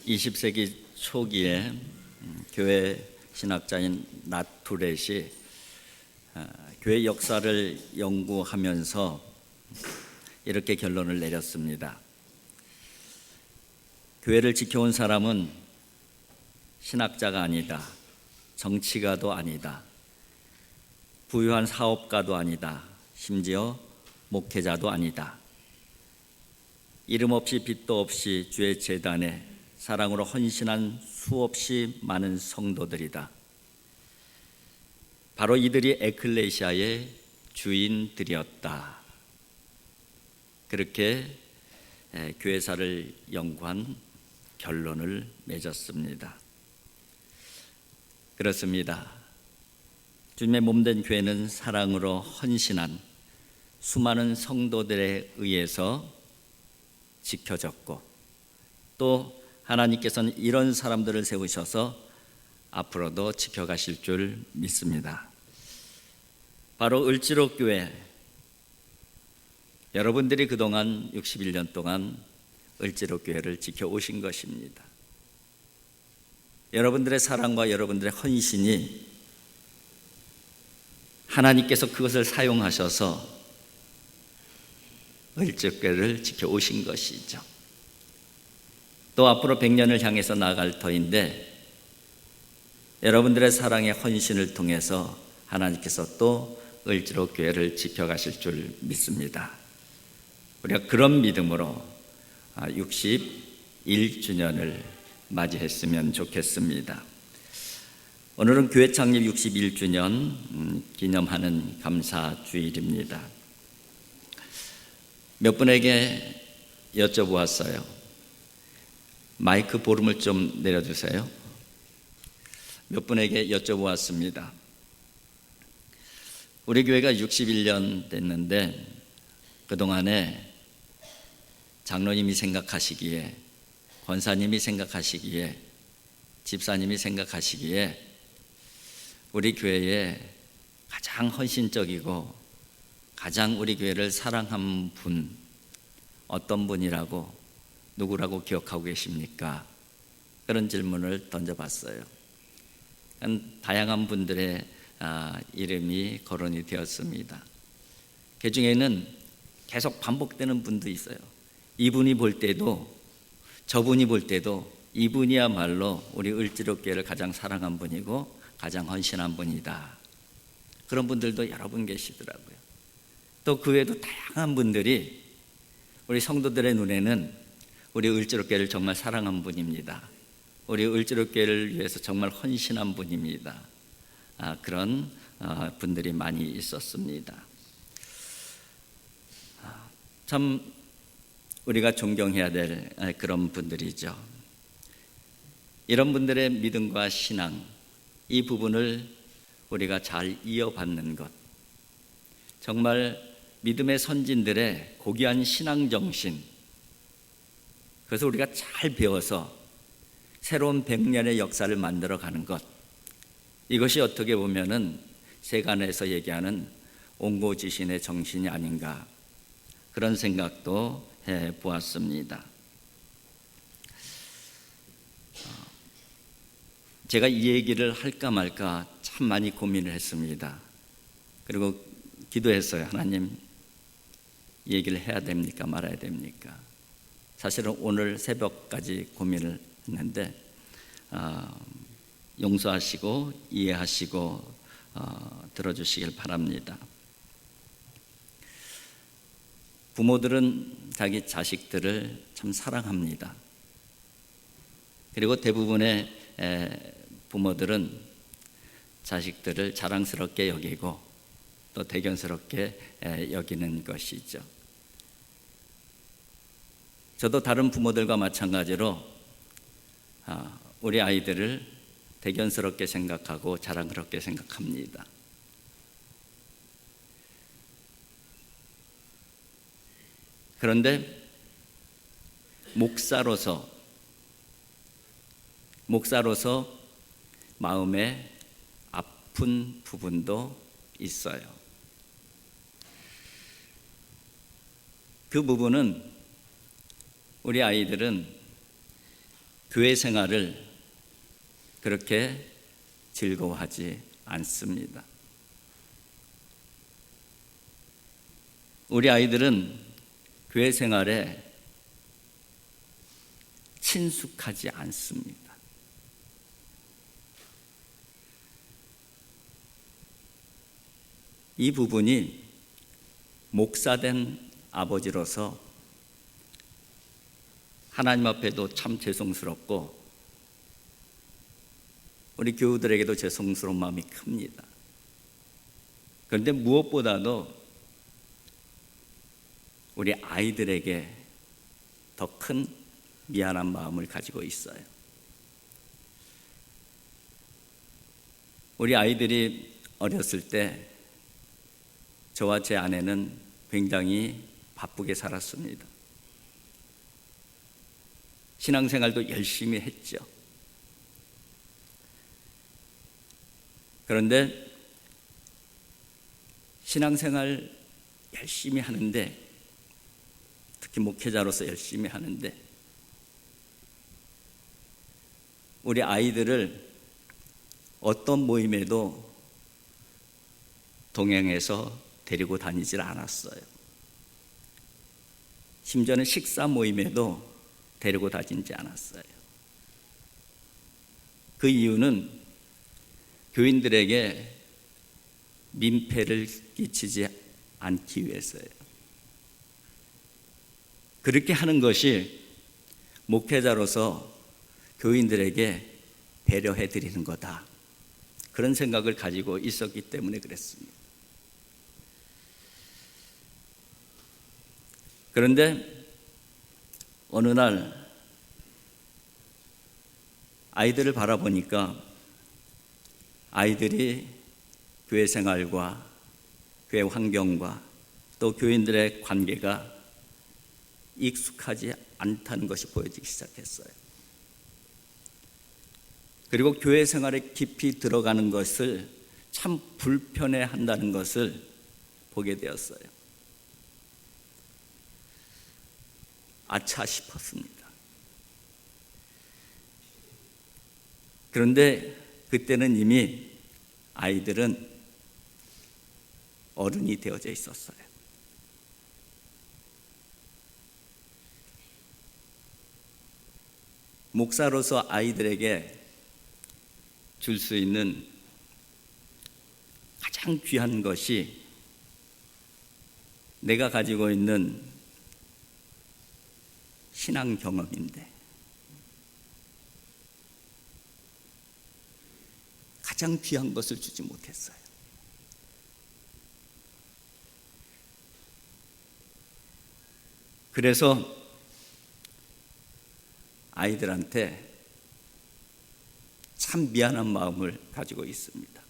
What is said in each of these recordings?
20세기 초기에 교회 신학자인 나투렛이 교회 역사를 연구하면서 이렇게 결론을 내렸습니다. 교회를 지켜온 사람은 신학자가 아니다, 정치가도 아니다, 부유한 사업가도 아니다, 심지어 목회자도 아니다. 이름 없이 빚도 없이 주의 제단에 사랑으로 헌신한 수없이 많은 성도들이다. 바로 이들이 에클레시아의 주인들이었다. 그렇게 교회사를 연구한 결론을 맺었습니다. 그렇습니다. 주님의 몸된 교회는 사랑으로 헌신한 수많은 성도들에 의해서 지켜졌고, 또 하나님께서는 이런 사람들을 세우셔서 앞으로도 지켜가실 줄 믿습니다. 바로 을지로교회, 여러분들이 그동안 61년 동안 을지로교회를 지켜오신 것입니다. 여러분들의 사랑과 여러분들의 헌신이 하나님께서 그것을 사용하셔서 을지로교회를 지켜오신 것이죠. 또 앞으로 100년을 향해서 나아갈 터인데, 여러분들의 사랑의 헌신을 통해서 하나님께서 또 을지로교회를 지켜가실 줄 믿습니다. 우리가 그런 믿음으로 61주년을 맞이했으면 좋겠습니다. 오늘은 교회 창립 61주년 기념하는 감사주일입니다. 몇 분에게 여쭤보았어요. 마이크 볼륨을 좀 내려주세요. 몇 분에게 여쭤보았습니다. 우리 교회가 61년 됐는데 그동안에 장로님이 생각하시기에, 권사님이 생각하시기에, 집사님이 생각하시기에 우리 교회에 가장 헌신적이고 가장 우리 교회를 사랑한 분, 어떤 분이라고, 누구라고 기억하고 계십니까? 그런 질문을 던져봤어요. 다양한 분들의 이름이 거론이 되었습니다. 그 중에는 계속 반복되는 분도 있어요. 이분이 볼 때도, 저분이 볼 때도 이분이야말로 우리 을지로교회를 가장 사랑한 분이고 가장 헌신한 분이다. 그런 분들도 여러 분 계시더라고요. 또 그 외에도 다양한 분들이 우리 성도들의 눈에는 우리 을지로교회를 정말 사랑한 분입니다. 우리 을지로교회를 위해서 정말 헌신한 분입니다. 그런 분들이 많이 있었습니다. 참 우리가 존경해야 될 그런 분들이죠. 이런 분들의 믿음과 신앙, 이 부분을 우리가 잘 이어받는 것, 정말 믿음의 선진들의 고귀한 신앙정신, 그래서 우리가 잘 배워서 새로운 100년의 역사를 만들어가는 것, 이것이 어떻게 보면은 세간에서 얘기하는 옹고지신의 정신이 아닌가, 그런 생각도 해보았습니다. 제가 이 얘기를 할까 말까 참 많이 고민을 했습니다. 그리고 기도했어요. 하나님, 이 얘기를 해야 됩니까? 말아야 됩니까? 사실은 오늘 새벽까지 고민을 했는데 용서하시고 이해하시고 들어주시길 바랍니다. 부모들은 자기 자식들을 참 사랑합니다. 그리고 대부분의 부모들은 자식들을 자랑스럽게 여기고 또 대견스럽게 여기는 것이죠. 저도 다른 부모들과 마찬가지로 우리 아이들을 대견스럽게 생각하고 자랑스럽게 생각합니다. 그런데 목사로서 마음에 아픈 부분도 있어요. 그 부분은 우리 아이들은 교회 생활을 그렇게 즐거워하지 않습니다. 우리 아이들은 교회 생활에 친숙하지 않습니다. 이 부분이 목사된 아버지로서 하나님 앞에도 참 죄송스럽고 우리 교우들에게도 죄송스러운 마음이 큽니다. 그런데 무엇보다도 우리 아이들에게 더 큰 미안한 마음을 가지고 있어요. 우리 아이들이 어렸을 때 저와 제 아내는 굉장히 바쁘게 살았습니다. 신앙생활도 열심히 했죠. 그런데 신앙생활 열심히 하는데, 특히 목회자로서 열심히 하는데 우리 아이들을 어떤 모임에도 동행해서 데리고 다니질 않았어요. 심지어는 식사 모임에도 데리고 다니지 않았어요. 그 이유는 교인들에게 민폐를 끼치지 않기 위해서예요. 그렇게 하는 것이 목회자로서 교인들에게 배려해 드리는 거다, 그런 생각을 가지고 있었기 때문에 그랬습니다. 그런데 어느 날 아이들을 바라보니까 아이들이 교회 생활과 교회 환경과 또 교인들의 관계가 익숙하지 않다는 것이 보여지기 시작했어요. 그리고 교회 생활에 깊이 들어가는 것을 참 불편해한다는 것을 보게 되었어요. 아차 싶었습니다. 그런데 그때는 이미 아이들은 어른이 되어져 있었어요. 목사로서 아이들에게 줄 수 있는 가장 귀한 것이 내가 가지고 있는 신앙 경험인데, 가장 귀한 것을 주지 못했어요. 그래서 아이들한테 참 미안한 마음을 가지고 있습니다.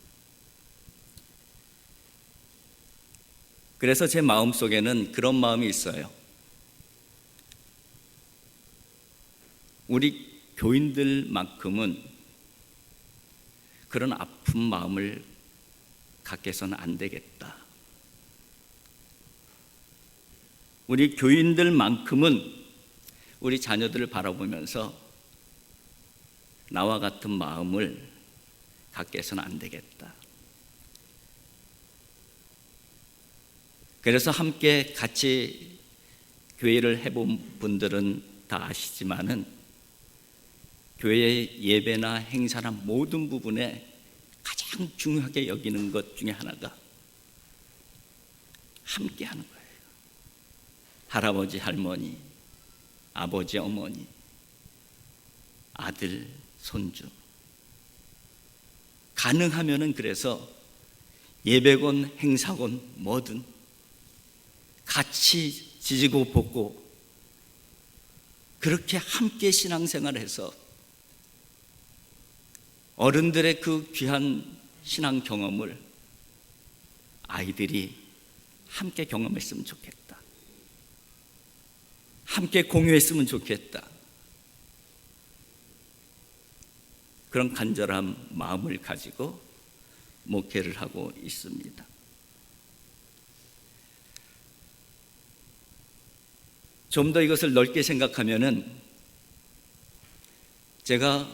그래서 제 마음속에는 그런 마음이 있어요. 우리 교인들만큼은 그런 아픈 마음을 갖게 해서는 안 되겠다. 우리 교인들만큼은 우리 자녀들을 바라보면서 나와 같은 마음을 갖게 해서는 안 되겠다. 그래서 함께 같이 교회를 해본 분들은 다 아시지만은 교회의 예배나 행사나 모든 부분에 가장 중요하게 여기는 것 중에 하나가 함께 하는 거예요. 할아버지, 할머니, 아버지, 어머니, 아들, 손주. 가능하면은 그래서 예배건 행사건 뭐든 같이 지지고 볶고 그렇게 함께 신앙생활을 해서 어른들의 그 귀한 신앙 경험을 아이들이 함께 경험했으면 좋겠다. 함께 공유했으면 좋겠다. 그런 간절한 마음을 가지고 목회를 하고 있습니다. 좀 더 이것을 넓게 생각하면은 제가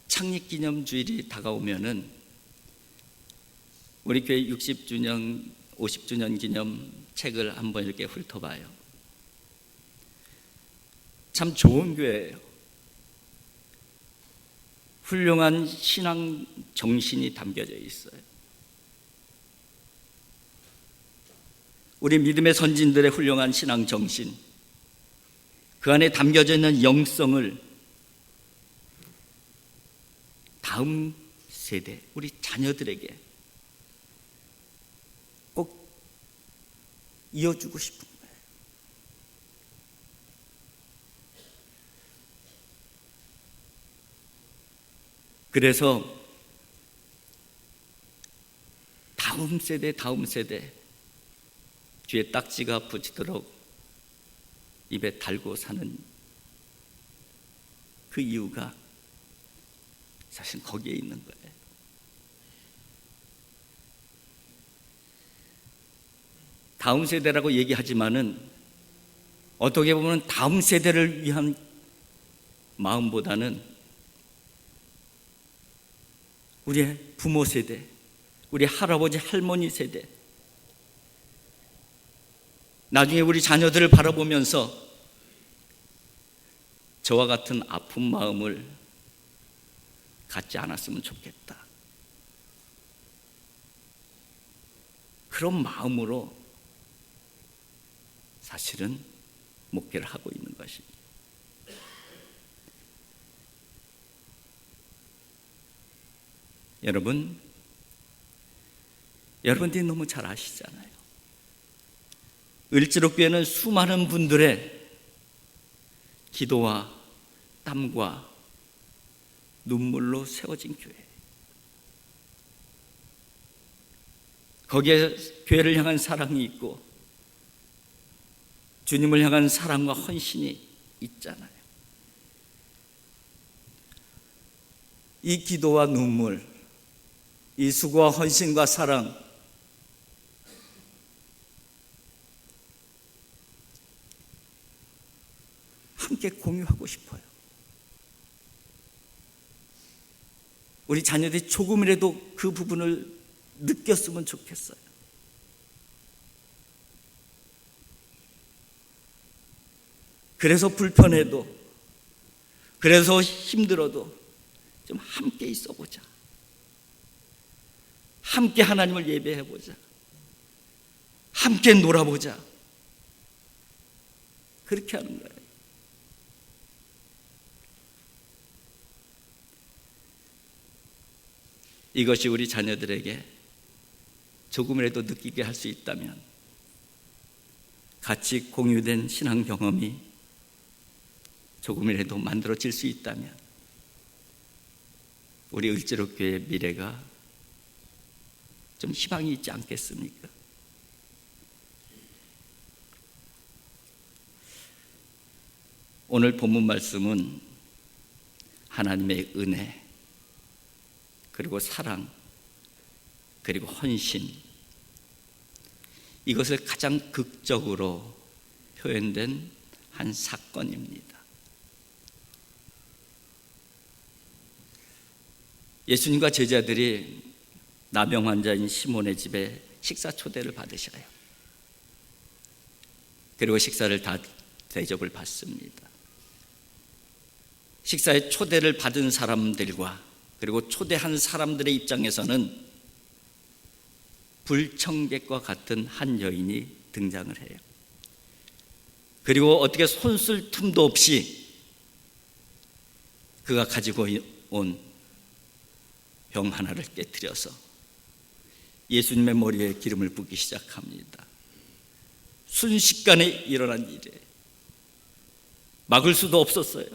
창립기념주일이 다가오면은 우리 교회 60주년, 50주년 기념 책을 한번 이렇게 훑어봐요. 참 좋은 교회예요. 훌륭한 신앙 정신이 담겨져 있어요. 우리 믿음의 선진들의 훌륭한 신앙 정신, 그 안에 담겨져 있는 영성을 다음 세대, 우리 자녀들에게 꼭 이어주고 싶은 거예요. 그래서 다음 세대 귀에 딱지가 붙이도록 입에 달고 사는 그 이유가 사실 거기에 있는 거예요. 다음 세대라고 얘기하지만은 어떻게 보면 다음 세대를 위한 마음보다는 우리의 부모 세대, 우리 할아버지 할머니 세대, 나중에 우리 자녀들을 바라보면서 저와 같은 아픈 마음을 갖지 않았으면 좋겠다. 그런 마음으로 사실은 목회를 하고 있는 것입니다. 여러분들이 너무 잘 아시잖아요. 을지로교회는 수많은 분들의 기도와 땀과 눈물로 세워진 교회. 거기에 교회를 향한 사랑이 있고 주님을 향한 사랑과 헌신이 있잖아요. 이 기도와 눈물, 이 수고와 헌신과 사랑, 함께 공유하고 싶어요. 우리 자녀들이 조금이라도 그 부분을 느꼈으면 좋겠어요. 그래서 불편해도, 그래서 힘들어도 좀 함께 있어 보자. 함께 하나님을 예배해 보자. 함께 놀아보자. 그렇게 하는 거예요. 이것이 우리 자녀들에게 조금이라도 느끼게 할 수 있다면, 같이 공유된 신앙 경험이 조금이라도 만들어질 수 있다면 우리 을지로교회의 미래가 좀 희망이 있지 않겠습니까? 오늘 본문 말씀은 하나님의 은혜, 그리고 사랑, 그리고 헌신, 이것을 가장 극적으로 표현된 한 사건입니다. 예수님과 제자들이 나병 환자인 시몬의 집에 식사 초대를 받으셔요. 그리고 식사를 다 대접을 받습니다. 식사에 초대를 받은 사람들과 그리고 초대한 사람들의 입장에서는 불청객과 같은 한 여인이 등장을 해요. 그리고 어떻게 손쓸 틈도 없이 그가 가지고 온 병 하나를 깨뜨려서 예수님의 머리에 기름을 붓기 시작합니다. 순식간에 일어난 일이에요. 막을 수도 없었어요.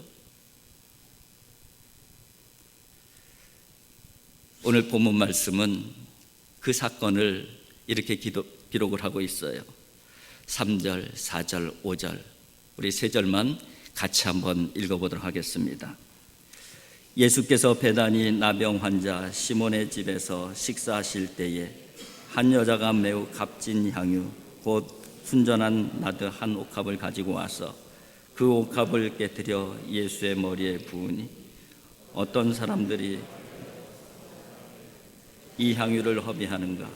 오늘 본문 말씀은 그 사건을 이렇게 기록을 하고 있어요. 3절, 4절, 5절, 우리 3절만 같이 한번 읽어보도록 하겠습니다. 예수께서 베다니 나병 환자 시몬의 집에서 식사하실 때에 한 여자가 매우 값진 향유 곧 순전한 나드 한 옥합을 가지고 와서 그 옥합을 깨뜨려 예수의 머리에 부으니 어떤 사람들이 이 향유를 허비하는가?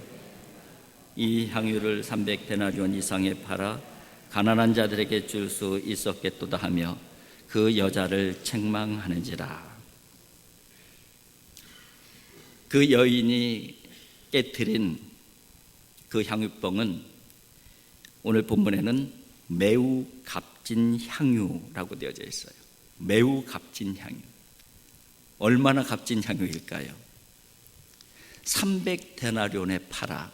이 향유를 300데나리온 이상에 팔아 가난한 자들에게 줄 수 있었겠도다 하며 그 여자를 책망하는지라. 그 여인이 깨트린 그 향유병은 오늘 본문에는 매우 값진 향유라고 되어져 있어요. 매우 값진 향유. 얼마나 값진 향유일까요? 300데나리온에 팔아.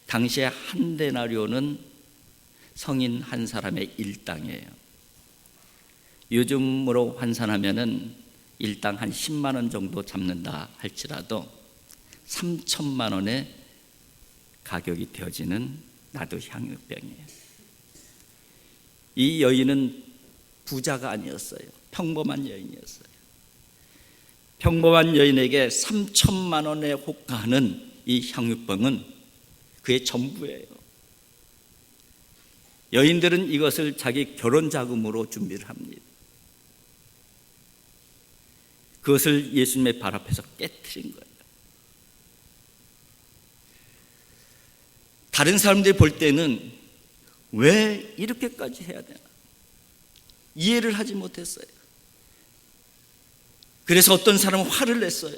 당시에 한 데나리온은 성인 한 사람의 일당이에요. 요즘으로 환산하면은 일당 한 10만 원 정도 잡는다 할지라도 3천만 원의 가격이 되어지는 나도 향유병이에요. 이 여인은 부자가 아니었어요. 평범한 여인이었어요. 평범한 여인에게 3천만 원에 호가하는 이 향유병은 그의 전부예요. 여인들은 이것을 자기 결혼 자금으로 준비를 합니다. 그것을 예수님의 발 앞에서 깨트린 거예요. 다른 사람들이 볼 때는 왜 이렇게까지 해야 되나? 이해를 하지 못했어요. 그래서 어떤 사람은 화를 냈어요.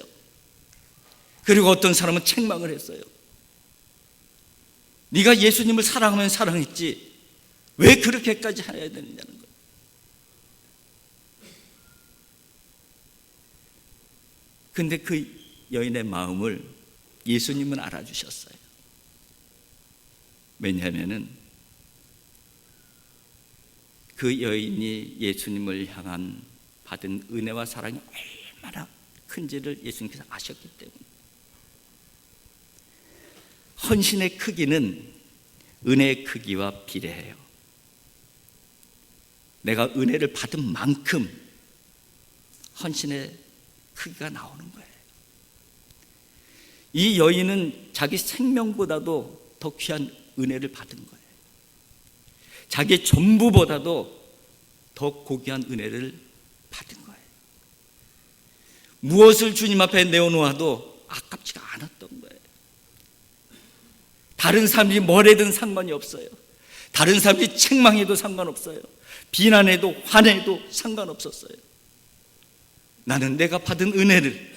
그리고 어떤 사람은 책망을 했어요. 네가 예수님을 사랑하면 사랑했지 왜 그렇게까지 해야 되느냐는 거예요. 근데 그 여인의 마음을 예수님은 알아주셨어요. 왜냐하면은 그 여인이 예수님을 향한 받은 은혜와 사랑이 얼마나 큰지를 예수님께서 아셨기 때문에. 헌신의 크기는 은혜의 크기와 비례해요. 내가 은혜를 받은 만큼 헌신의 크기가 나오는 거예요. 이 여인은 자기 생명보다도 더 귀한 은혜를 받은 거예요. 자기 전부보다도 더 고귀한 은혜를 받은 거예요. 무엇을 주님 앞에 내어놓아도 아깝지가 않았던 거예요. 다른 사람이 뭐래든 상관이 없어요. 다른 사람이 책망해도 상관없어요. 비난해도 화내도 상관없었어요. 나는 내가 받은 은혜를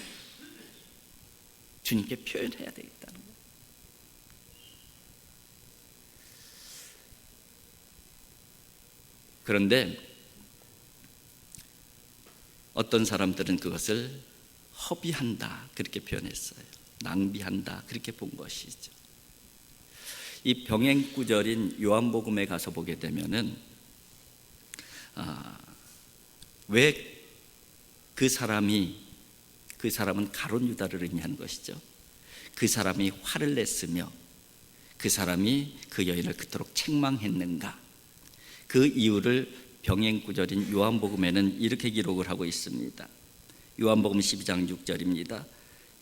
주님께 표현해야 되겠다는 거예요. 그런데 어떤 사람들은 그것을 허비한다 그렇게 표현했어요. 낭비한다 그렇게 본 것이죠. 이 병행구절인 요한복음에 가서 보게 되면은 왜 그 사람은 가룟 유다를 의미하는 것이죠. 그 사람이 화를 냈으며 그 사람이 그 여인을 그토록 책망했는가? 그 이유를 병행구절인 요한복음에는 이렇게 기록을 하고 있습니다. 요한복음 12장 6절입니다.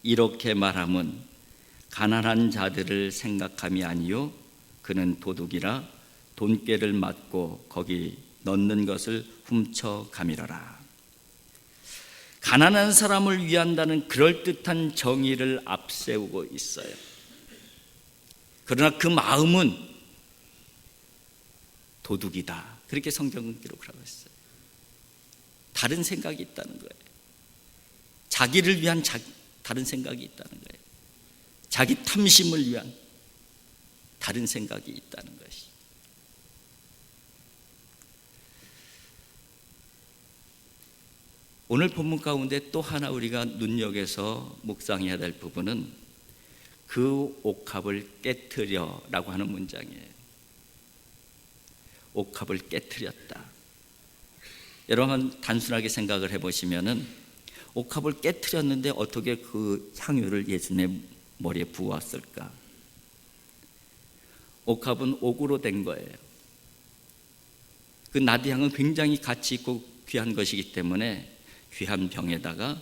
이렇게 말함은 가난한 자들을 생각함이 아니요 그는 도둑이라 돈꾀를 맞고 거기 넣는 것을 훔쳐가미러라. 가난한 사람을 위한다는 그럴듯한 정의를 앞세우고 있어요. 그러나 그 마음은 도둑이다 그렇게 성경은 기록을 하고 있어요. 다른 생각이 있다는 거예요. 자기를 위한 다른 생각이 있다는 거예요. 자기 탐심을 위한 다른 생각이 있다는 것이. 오늘 본문 가운데 또 하나 우리가 눈여겨서 묵상해야 될 부분은 그 옥합을 깨트려라고 하는 문장이에요. 옥합을 깨트렸다. 여러분 단순하게 생각을 해보시면은 옥합을 깨트렸는데 어떻게 그 향유를 예수님의 머리에 부었을까? 옥합은 옥으로 된 거예요. 그 나디향은 굉장히 가치 있고 귀한 것이기 때문에 귀한 병에다가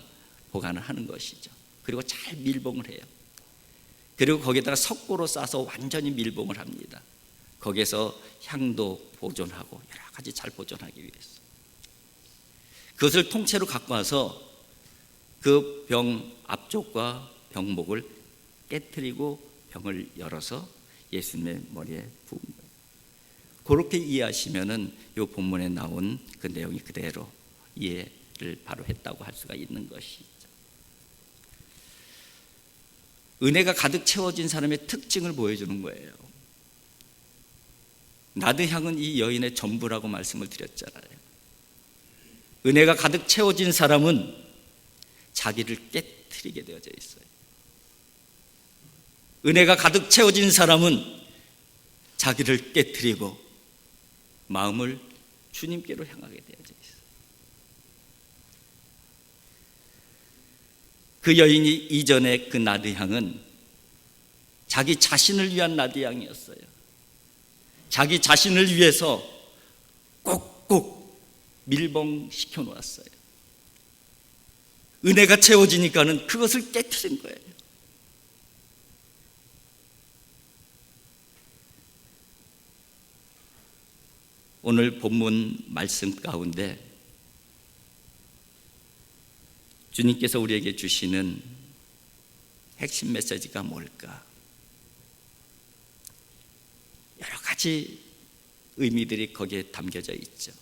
보관을 하는 것이죠. 그리고 잘 밀봉을 해요. 그리고 거기에다가 석고로 싸서 완전히 밀봉을 합니다. 거기에서 향도 보존하고 여러 가지 잘 보존하기 위해서. 그것을 통째로 갖고 와서 그 병 앞쪽과 병목을 깨트리고 병을 열어서 예수님의 머리에 부은 거예요. 그렇게 이해하시면은 이 본문에 나온 그 내용이 그대로 이해를 바로 했다고 할 수가 있는 것이죠. 은혜가 가득 채워진 사람의 특징을 보여주는 거예요. 나드향은 이 여인의 전부라고 말씀을 드렸잖아요. 은혜가 가득 채워진 사람은 자기를 깨트리게 되어져 있어요. 은혜가 가득 채워진 사람은 자기를 깨트리고 마음을 주님께로 향하게 되어져 있어요. 그 여인이 이전에 그 나드향은 자기 자신을 위한 나드향이었어요. 자기 자신을 위해서 꼭꼭 밀봉시켜 놓았어요. 은혜가 채워지니까는 그것을 깨트린 거예요. 오늘 본문 말씀 가운데 주님께서 우리에게 주시는 핵심 메시지가 뭘까? 여러 가지 의미들이 거기에 담겨져 있죠.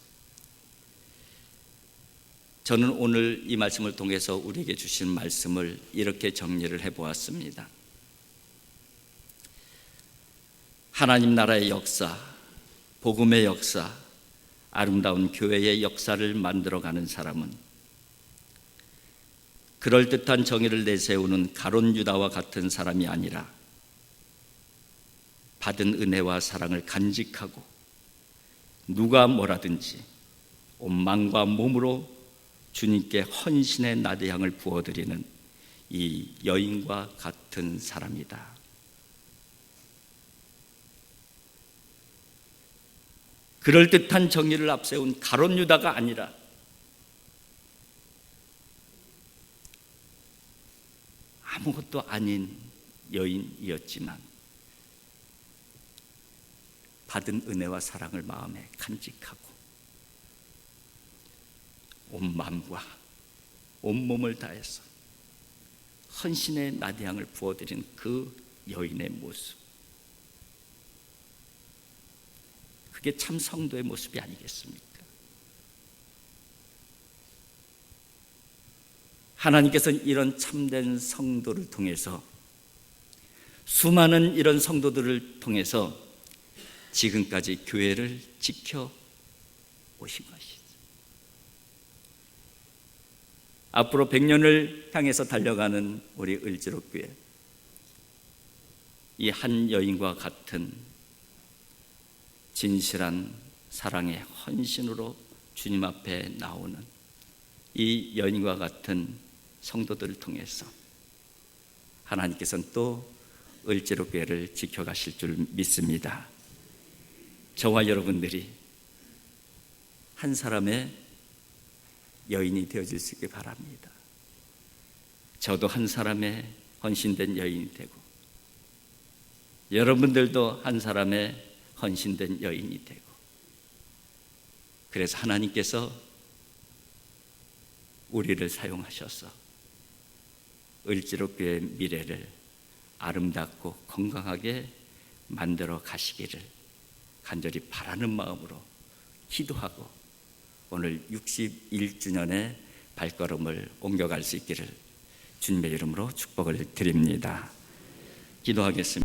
저는 오늘 이 말씀을 통해서 우리에게 주신 말씀을 이렇게 정리를 해보았습니다. 하나님 나라의 역사, 복음의 역사, 아름다운 교회의 역사를 만들어가는 사람은 그럴듯한 정의를 내세우는 가룟 유다와 같은 사람이 아니라 받은 은혜와 사랑을 간직하고 누가 뭐라든지 온 마음과 몸으로 주님께 헌신의 나드향을 부어드리는 이 여인과 같은 사람이다. 그럴듯한 정의를 앞세운 가룟 유다가 아니라 아무것도 아닌 여인이었지만 받은 은혜와 사랑을 마음에 간직하고 온 마음과 온 몸을 다해서 헌신의 나드향을 부어드린 그 여인의 모습, 그게 참 성도의 모습이 아니겠습니까? 하나님께서는 이런 참된 성도를 통해서, 수많은 이런 성도들을 통해서 지금까지 교회를 지켜 오신 것이죠. 앞으로 100년을 향해서 달려가는 우리 을지로교회, 이 한 여인과 같은 진실한 사랑의 헌신으로 주님 앞에 나오는 이 여인과 같은 성도들을 통해서 하나님께서는 또 을지로교회를 지켜가실 줄 믿습니다. 저와 여러분들이 한 사람의 여인이 되어질 수 있길 바랍니다. 저도 한 사람의 헌신된 여인이 되고, 여러분들도 한 사람의 헌신된 여인이 되고, 그래서 하나님께서 우리를 사용하셔서 을지로교회의 미래를 아름답고 건강하게 만들어 가시기를 간절히 바라는 마음으로 기도하고 오늘 61주년의 발걸음을 옮겨갈 수 있기를 주님의 이름으로 축복을 드립니다. 기도하겠습니다.